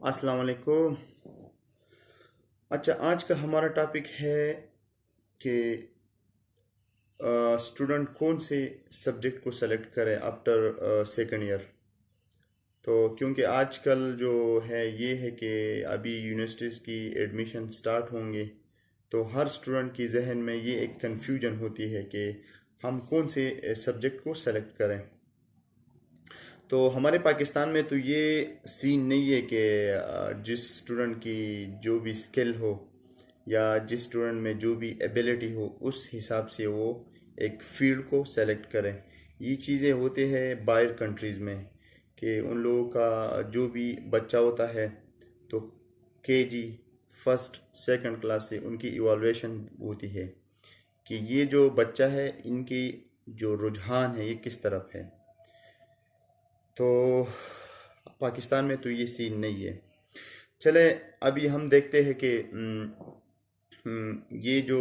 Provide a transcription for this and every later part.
अस्सलाम वालेकुम। अच्छा, आज का हमारा टॉपिक है कि स्टूडेंट कौन से सब्जेक्ट को सेलेक्ट करे आफ्टर सेकेंड ईयर। तो क्योंकि आजकल जो है ये है कि अभी यूनिवर्सिटीज़ की एडमिशन स्टार्ट होंगे, तो हर स्टूडेंट की जहन में ये एक कन्फ्यूजन होती है कि हम कौन से सब्जेक्ट को सेलेक्ट करें। तो हमारे पाकिस्तान में तो ये सीन नहीं है कि जिस स्टूडेंट की जो भी स्किल हो या जिस स्टूडेंट में जो भी एबिलिटी हो उस हिसाब से वो एक फील्ड को सेलेक्ट करें। ये चीज़ें होते हैं बाहर कंट्रीज़ में कि उन लोगों का जो भी बच्चा होता है तो केजी फर्स्ट सेकंड क्लास से उनकी इवैल्यूएशन होती है कि ये जो बच्चा है इनकी जो रुझान है ये किस तरफ है। तो पाकिस्तान में तो ये सीन नहीं है। चले अभी हम देखते हैं कि ये जो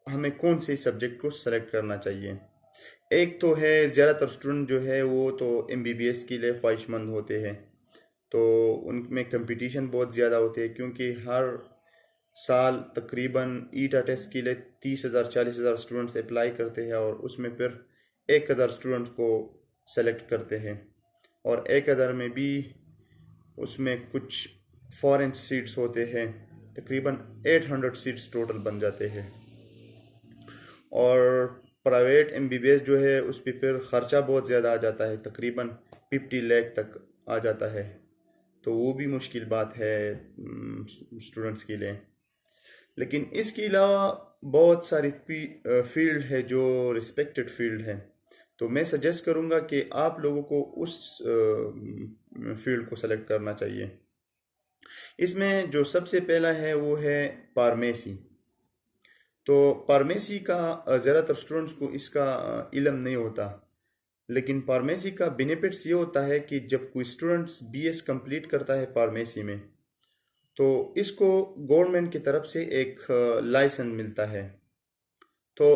हमें कौन से सब्जेक्ट को सेलेक्ट करना चाहिए। एक तो है ज़्यादातर स्टूडेंट जो है वो तो एमबीबीएस के लिए ख्वाहिशमंद होते हैं, तो उनमें कंपटीशन बहुत ज़्यादा होते हैं क्योंकि हर साल तकरीबन ईटा टेस्ट के लिए 30,000 40,000 स्टूडेंट्स अप्लाई करते हैं और उसमें फिर 1,000 स्टूडेंट्स को सेलेक्ट करते हैं और 1,000 में भी उसमें कुछ फॉरेन सीट्स होते हैं, तकरीबन 800 सीट्स टोटल बन जाते हैं। और प्राइवेट एमबीबीएस जो है उस पर फिर ख़र्चा बहुत ज़्यादा आ जाता है, तकरीबन 50 लाख तक आ जाता है। तो वो भी मुश्किल बात है स्टूडेंट्स के लिए। लेकिन इसके अलावा बहुत सारी फील्ड है जो रिस्पेक्टेड फील्ड है, तो मैं सजेस्ट करूँगा कि आप लोगों को उस फील्ड को सेलेक्ट करना चाहिए। इसमें जो सबसे पहला है वो है फार्मेसी। तो फार्मेसी का ज़्यादातर स्टूडेंट्स को इसका इल्म नहीं होता, लेकिन फार्मेसी का बेनिफिट्स ये होता है कि जब कोई स्टूडेंट्स बीएस कंप्लीट करता है फार्मेसी में तो इसको गवर्नमेंट की तरफ से एक लाइसेंस मिलता है। तो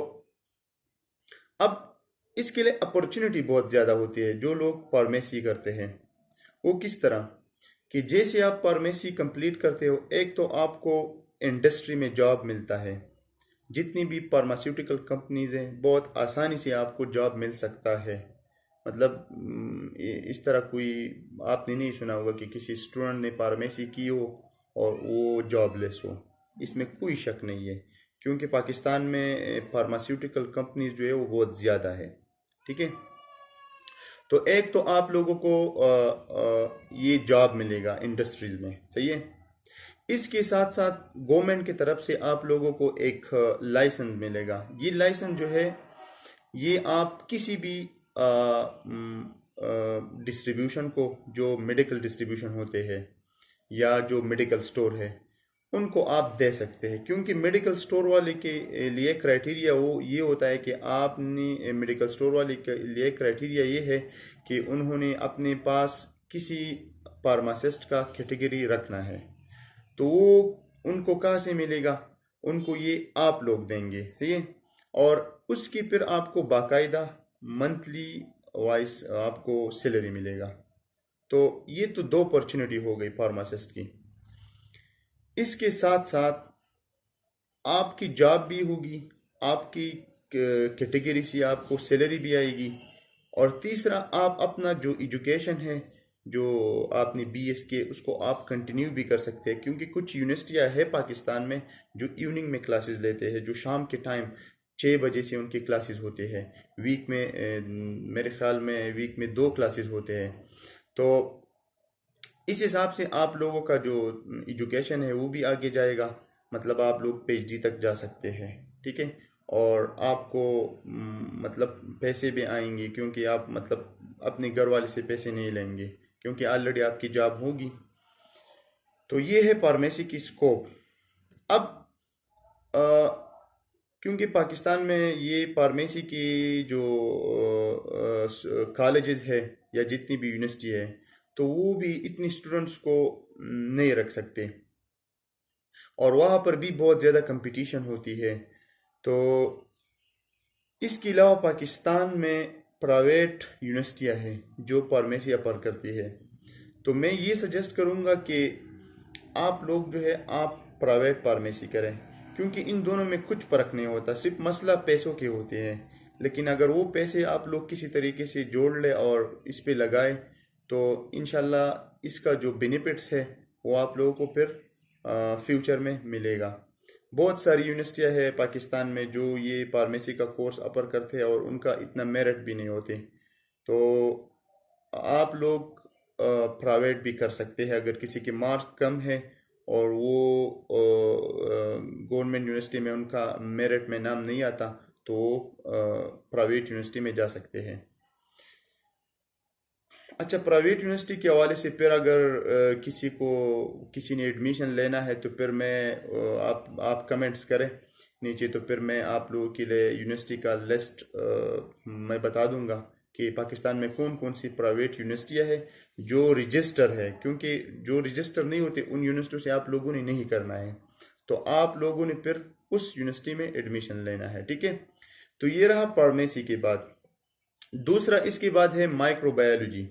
अब इसके लिए अपॉर्चुनिटी बहुत ज़्यादा होती है जो लोग फार्मेसी करते हैं। वो किस तरह कि जैसे आप फार्मेसी कंप्लीट करते हो, एक तो आपको इंडस्ट्री में जॉब मिलता है, जितनी भी फार्मास्यूटिकल कंपनीज हैं बहुत आसानी से आपको जॉब मिल सकता है। मतलब इस तरह कोई आपने नहीं सुना होगा कि किसी स्टूडेंट ने फार्मेसी की हो और वो जॉबलेस हो। इसमें कोई शक नहीं है क्योंकि पाकिस्तान में फार्मास्यूटिकल कंपनीज जो है वो बहुत ज़्यादा है। ठीक है, तो एक तो आप लोगों को ये जॉब मिलेगा इंडस्ट्रीज में, सही है। इसके साथ साथ गवर्नमेंट की तरफ से आप लोगों को एक लाइसेंस मिलेगा। ये लाइसेंस जो है ये आप किसी भी डिस्ट्रीब्यूशन को, जो मेडिकल डिस्ट्रीब्यूशन होते हैं या जो मेडिकल स्टोर है उनको आप दे सकते हैं, क्योंकि मेडिकल स्टोर वाले के लिए क्राइटेरिया वो ये होता है कि आपने मेडिकल स्टोर वाले के लिए क्राइटेरिया ये है कि उन्होंने अपने पास किसी फार्मासिस्ट का कैटेगरी रखना है। तो वो उनको कहाँ से मिलेगा, उनको ये आप लोग देंगे, सही है। और उसकी फिर आपको बाकायदा मंथली वाइज आपको सैलरी मिलेगा। तो ये तो दो अपॉर्चुनिटी हो गई फार्मासिस्ट की। इसके साथ साथ आपकी जॉब भी होगी, आपकी कैटेगरी से आपको सैलरी भी आएगी, और तीसरा आप अपना जो एजुकेशन है जो आपने बीएस के उसको आप कंटिन्यू भी कर सकते हैं, क्योंकि कुछ यूनिवर्सिटियां है पाकिस्तान में जो इवनिंग में क्लासेस लेते हैं, जो शाम के टाइम 6 बजे से उनकी क्लासेस होते हैं। वीक में मेरे ख्याल में वीक में 2 क्लासेस होते हैं। तो इस हिसाब से आप लोगों का जो एजुकेशन है वो भी आगे जाएगा, मतलब आप लोग पीएचडी तक जा सकते हैं। ठीक है, और आपको मतलब पैसे भी आएंगे क्योंकि आप मतलब अपने घर वाले से पैसे नहीं लेंगे क्योंकि ऑलरेडी आपकी जॉब होगी। तो ये है फार्मेसी की स्कोप। अब क्योंकि पाकिस्तान में ये फार्मेसी की जो कॉलेजेस है या जितनी भी यूनिवर्सिटी है तो वो भी इतनी स्टूडेंट्स को नहीं रख सकते, और वहाँ पर भी बहुत ज़्यादा कंपटीशन होती है। तो इसके अलावा पाकिस्तान में प्राइवेट यूनिवर्सिटियाँ हैं जो फार्मेसी ऑफर करती है। तो मैं ये सजेस्ट करूँगा कि आप लोग जो है आप प्राइवेट फार्मेसी करें, क्योंकि इन दोनों में कुछ फ़र्क नहीं होता, सिर्फ मसला पैसों के होते हैं। लेकिन अगर वो पैसे आप लोग किसी तरीके से जोड़ ले और इस पे लगाए तो इंशाल्लाह इसका जो बेनिफिट्स है वो आप लोगों को फिर फ्यूचर में मिलेगा। बहुत सारी यूनिवर्सिटियां है पाकिस्तान में जो ये फार्मेसी का कोर्स अपर करते हैं और उनका इतना मेरिट भी नहीं होते। तो आप लोग प्राइवेट भी कर सकते हैं अगर किसी के मार्क्स कम है और वो गवर्नमेंट यूनिवर्सिटी में उनका मेरिट में नाम नहीं आता तो प्राइवेट यूनिवर्सिटी में जा सकते हैं। अच्छा, प्राइवेट यूनिवर्सिटी के हवाले से फिर अगर किसी ने एडमिशन लेना है तो फिर आप कमेंट्स करें नीचे, तो फिर मैं आप लोगों के लिए यूनिवर्सिटी का लिस्ट मैं बता दूंगा कि पाकिस्तान में कौन कौन सी प्राइवेट यूनिवर्सिटियां हैं जो रजिस्टर है, क्योंकि जो रजिस्टर नहीं होते उन यूनिवर्सिटियों से आप लोगों ने नहीं करना है, तो आप लोगों ने फिर उस यूनिवर्सिटी में एडमिशन लेना है। ठीक है, तो ये रहा फार्मेसी के बाद। दूसरा इसके बाद है माइक्रोबायोलॉजी।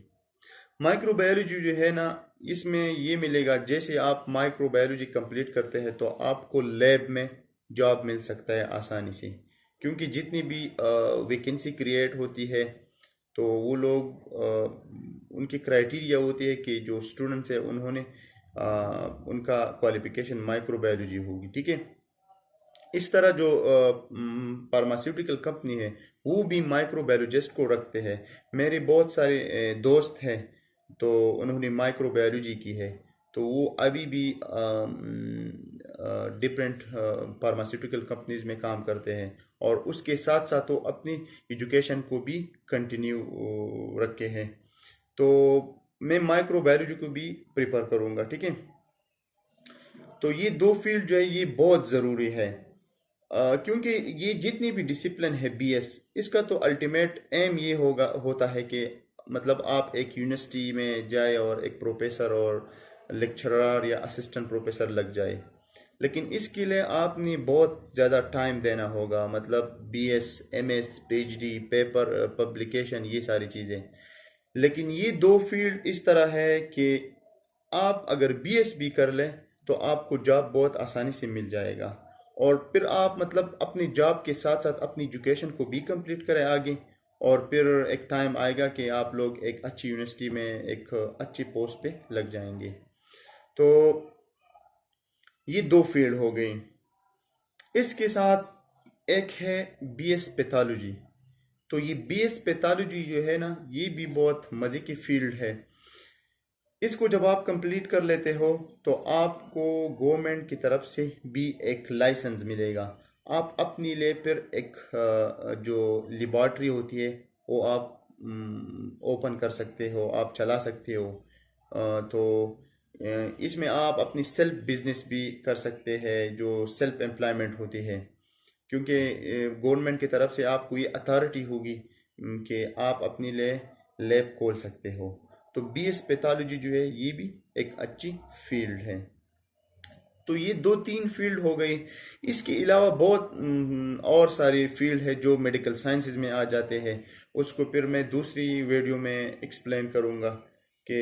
माइक्रोबायोलॉजी जो है ना, इसमें ये मिलेगा जैसे आप माइक्रोबायोलॉजी कंप्लीट करते हैं तो आपको लैब में जॉब मिल सकता है आसानी से, क्योंकि जितनी भी वैकेंसी क्रिएट होती है तो वो लोग उनकी क्राइटेरिया होती है कि जो स्टूडेंट्स है उन्होंने उनका क्वालिफिकेशन माइक्रोबायोलॉजी होगी। ठीक है, इस तरह जो फार्मास्यूटिकल कंपनी है वो भी माइक्रोबायोलॉजिस्ट को रखते हैं। मेरे बहुत सारे दोस्त हैं तो उन्होंने माइक्रोबायोलॉजी की है, तो वो अभी भी डिफरेंट फार्मास्यूटिकल कंपनीज में काम करते हैं और उसके साथ साथ वो अपनी एजुकेशन को भी कंटिन्यू रखे हैं। तो मैं माइक्रोबायोलॉजी को भी प्रिफर करूँगा। ठीक है, तो ये दो फील्ड जो है ये बहुत ज़रूरी है, क्योंकि ये जितनी भी डिसिप्लिन है बीएस, इसका तो अल्टीमेट एम ये होता है कि मतलब आप एक यूनिवर्सिटी में जाए और एक प्रोफेसर और लेक्चरर या असिस्टेंट प्रोफेसर लग जाए। लेकिन इसके लिए आपने बहुत ज़्यादा टाइम देना होगा, मतलब BS, MS, PhD, paper publication, ये सारी चीज़ें। लेकिन ये दो फील्ड इस तरह है कि आप अगर बीएस भी कर लें तो आपको जॉब बहुत आसानी से मिल जाएगा और फिर आप मतलब अपनी जॉब के साथ साथ अपनी एजुकेशन को भी कंप्लीट करें आगे, और फिर एक टाइम आएगा कि आप लोग एक अच्छी यूनिवर्सिटी में एक अच्छी पोस्ट पे लग जाएंगे। तो ये दो फील्ड हो गई। इसके साथ एक है बीएस पैथोलॉजी। तो ये बीएस पैथोलॉजी जो है ना, ये भी बहुत मज़े की फील्ड है। इसको जब आप कंप्लीट कर लेते हो तो आपको गवर्नमेंट की तरफ से भी एक लाइसेंस मिलेगा। आप अपनी लिए फिर एक जो लेबॉर्ट्री होती है वो आप ओपन कर सकते हो, आप चला सकते हो। तो इसमें आप अपनी सेल्फ बिजनेस भी कर सकते हैं जो सेल्फ एम्प्लॉयमेंट होती है, क्योंकि गवर्नमेंट की तरफ से आपको ये अथॉरिटी होगी कि आप अपनी लिए लैब खोल सकते हो। तो बीएस पैथोलॉजी जो है ये भी एक अच्छी फील्ड है। तो ये दो तीन फील्ड हो गई। इसके अलावा बहुत और सारी फील्ड है जो मेडिकल साइंसेज में आ जाते हैं, उसको फिर मैं दूसरी वीडियो में एक्सप्लेन करूँगा कि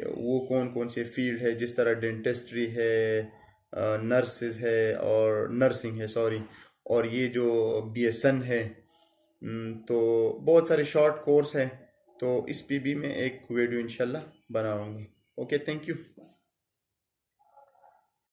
वो कौन कौन से फील्ड है, जिस तरह डेंटिस्ट्री है, नर्सेज है और नर्सिंग है सॉरी, और ये जो बीएसएन है। तो बहुत सारे शॉर्ट कोर्स हैं, तो इस पे भी मैं एक वीडियो इंशाल्लाह बनाऊंगा। Okay, thank you.